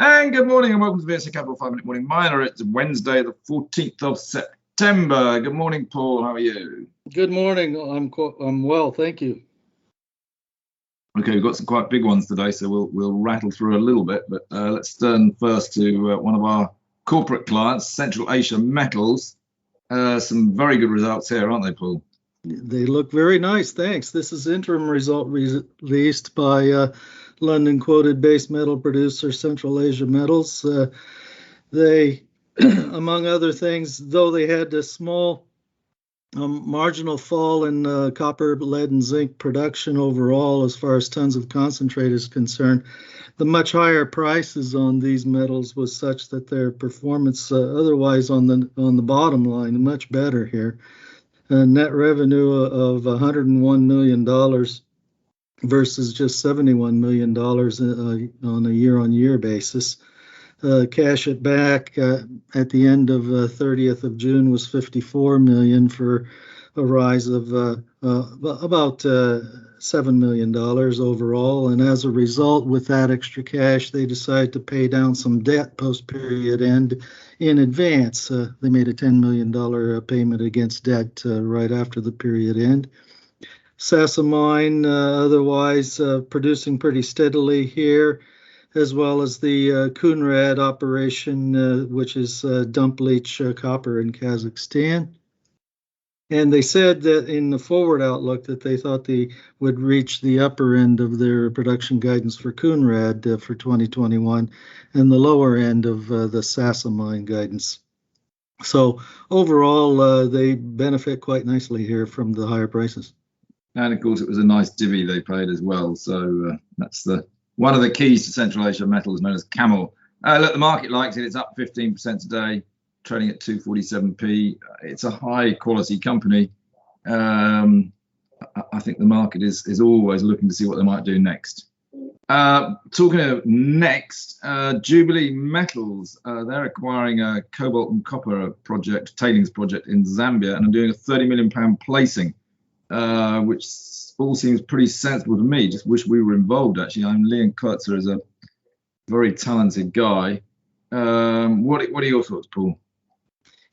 And good morning and welcome to the VSA Capital 5-Minute Morning Miner. It's Wednesday, the 14th of September. Good morning, Paul. How are you? Good morning. I'm well, thank you. Okay, we've got some quite big ones today, so we'll rattle through a little bit. But let's turn first to one of our corporate clients, Central Asia Metals. Some very good results here, aren't they, Paul? They look very nice, thanks. This is interim result released by London quoted base metal producer Central Asia Metals. They, among other things, though they had a small marginal fall in copper, lead, and zinc production overall as far as tons of concentrate is concerned, the much higher prices on these metals was such that their performance otherwise on the bottom line much better here. Net revenue of $101 million versus just $71 million on a year-on-year basis. Cash at back at the end of 30th of June was $54 million for a rise of about $7 million overall. And as a result, with that extra cash, they decided to pay down some debt post-period end in advance. They made a $10 million payment against debt right after the period end. VSA mine otherwise producing pretty steadily here, as well as the Kounrad operation, which is dump leach copper in Kazakhstan. And they said that in the forward outlook that they thought they would reach the upper end of their production guidance for Kounrad for 2021 and the lower end of the VSA mine guidance. So overall, they benefit quite nicely here from the higher prices. And of course, it was a nice divvy they paid as well. So that's one of the keys to Central Asia Metals, known as Camel. Look, the market likes it. It's up 15% today, trading at 247p. It's a high quality company. I think the market is always looking to see what they might do next. Talking of next, Jubilee Metals, they're acquiring a cobalt and copper tailings project in Zambia, and are doing a £30 million placing, which all seems pretty sensible to me. Just wish we were involved, actually. Leon Kurtzer is a very talented guy. What are your thoughts, Paul?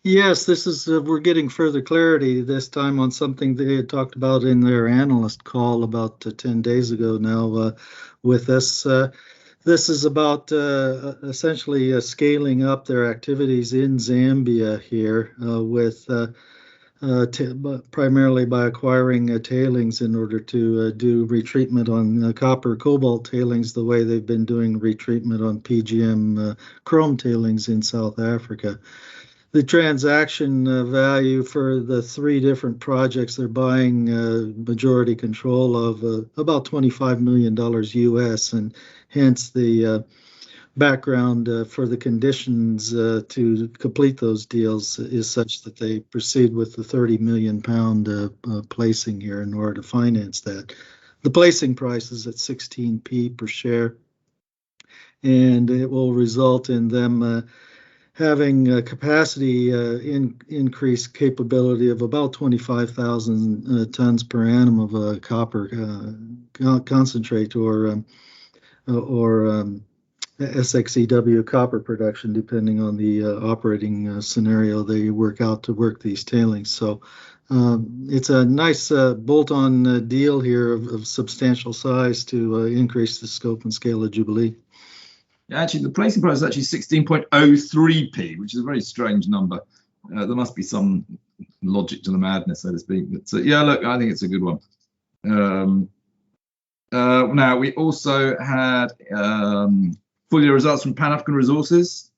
Yes, this is we're getting further clarity this time on something they had talked about in their analyst call about 10 days ago now with us. This is about essentially scaling up their activities in Zambia here with primarily by acquiring tailings in order to do retreatment on copper cobalt tailings the way they've been doing retreatment on PGM chrome tailings in South Africa. The transaction value for the three different projects they're buying majority control of about $25 million US, and hence the background for the conditions to complete those deals is such that they proceed with the £30 million placing here in order to finance that. The placing price is at 16p per share, and it will result in them having capacity increase capability of about 25,000 tons per annum of copper concentrate or SXEW copper production, depending on the operating scenario they work out to work these tailings. So it's a nice bolt-on deal here of substantial size to increase the scope and scale of Jubilee. Actually, the placing price is actually 16.03p, which is a very strange number. There must be some logic to the madness, so to speak. But yeah, look, I think it's a good one. Now, we also had full year results from Pan-African Resources.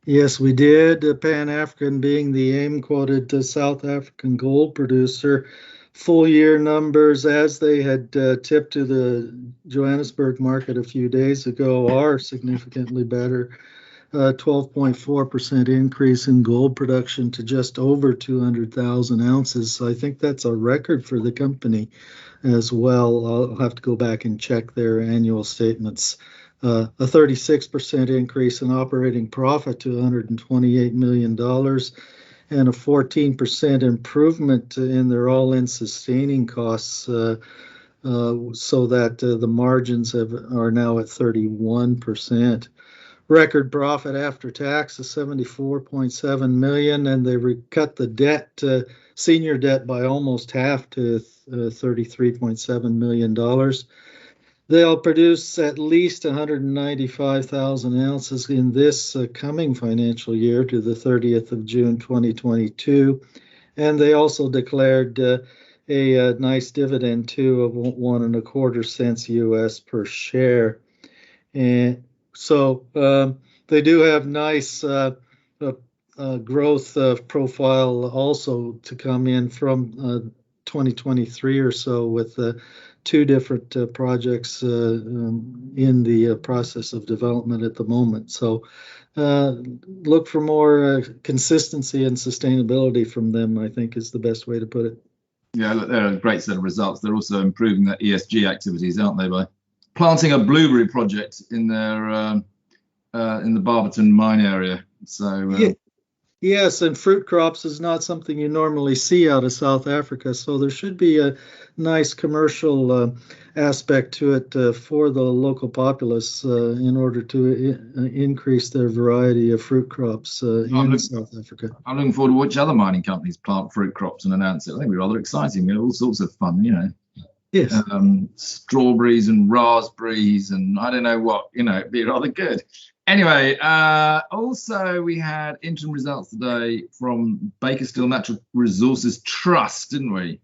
Yes, we did. Pan-African being the AIM-quoted South African gold producer. Full year numbers, as they had tipped to the Johannesburg market a few days ago, are significantly better. 12.4% increase in gold production to just over 200,000 ounces. So I think that's a record for the company as well. I'll have to go back and check their annual statements. A 36% increase in operating profit to $128 million. And a 14% improvement in their all-in sustaining costs, so that the margins are now at 31%. record profit after tax of $74.7 million, and they cut the debt, senior debt, by almost half to $33.7 million. They'll produce at least 195,000 ounces in this coming financial year to the 30th of June 2022. And they also declared a nice dividend too of 1.25 cents US per share. And so they do have nice growth profile also to come in from 2023 or so, with 2 different projects in the process of development at the moment. So look for more consistency and sustainability from them, I think, is the best way to put it. Yeah, look, they're a great set of results. They're also improving their ESG activities, aren't they, by planting a blueberry project in their in the Barberton mine area. So yes, and fruit crops is not something you normally see out of South Africa, so there should be a nice commercial aspect to it for the local populace in order to increase their variety of fruit crops in South Africa. I'm looking forward to watch other mining companies plant fruit crops and announce it. I think it'll be rather exciting. We have all sorts of fun, you know. Yes. Strawberries and raspberries and I don't know what, you know, it'd be rather good. Anyway, also we had interim results today from Bakersfield Natural Resources Trust, didn't we?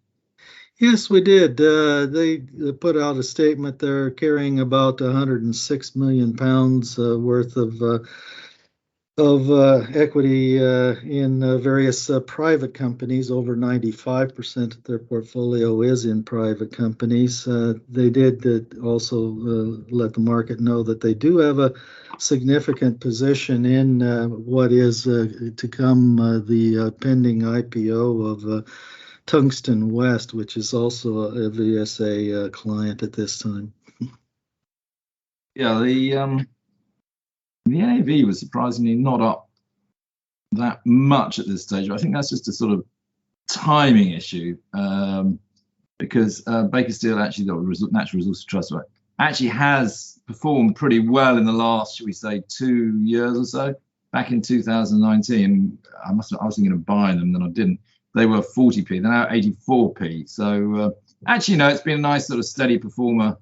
Yes, we did. They put out a statement. They're carrying about 106 million pounds worth of equity in various private companies. Over 95% of their portfolio is in private companies. They did also let the market know that they do have a significant position in what is to come, the pending IPO of Tungsten West, which is also a VSA client at this time. Yeah, the NAV was surprisingly not up that much at this stage. I think that's just a sort of timing issue because Baker Steel, actually, the Natural Resources Trust, actually has performed pretty well in the last, should we say, 2 years or so. Back in 2019, I was thinking of buying them, then I didn't. They were 40p, they're now 84p. So actually, no, it's been a nice sort of steady performer.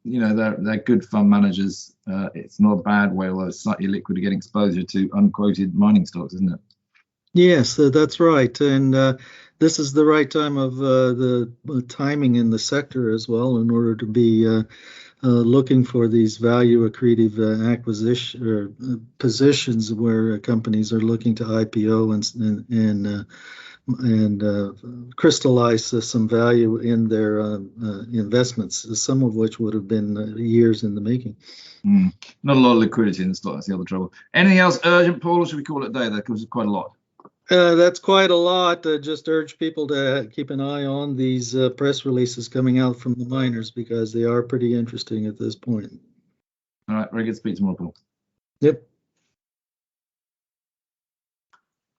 You know, they're good fund managers. It's not a bad way, although it's slightly liquid, to get exposure to unquoted mining stocks, isn't it? Yes, that's right. And this is the right time of the timing in the sector as well, in order to be looking for these value accretive acquisition or positions where companies are looking to IPO and crystallize some value in their investments, some of which would have been years in the making. Not a lot of liquidity in the stock. That's the other trouble. Anything else urgent, Paul, or should we call it a day there? Because it's quite a lot. That's quite a lot. Just urge people to keep an eye on these press releases coming out from the miners, because they are pretty interesting at this point. All right, very good. Speak tomorrow, Paul. Yep.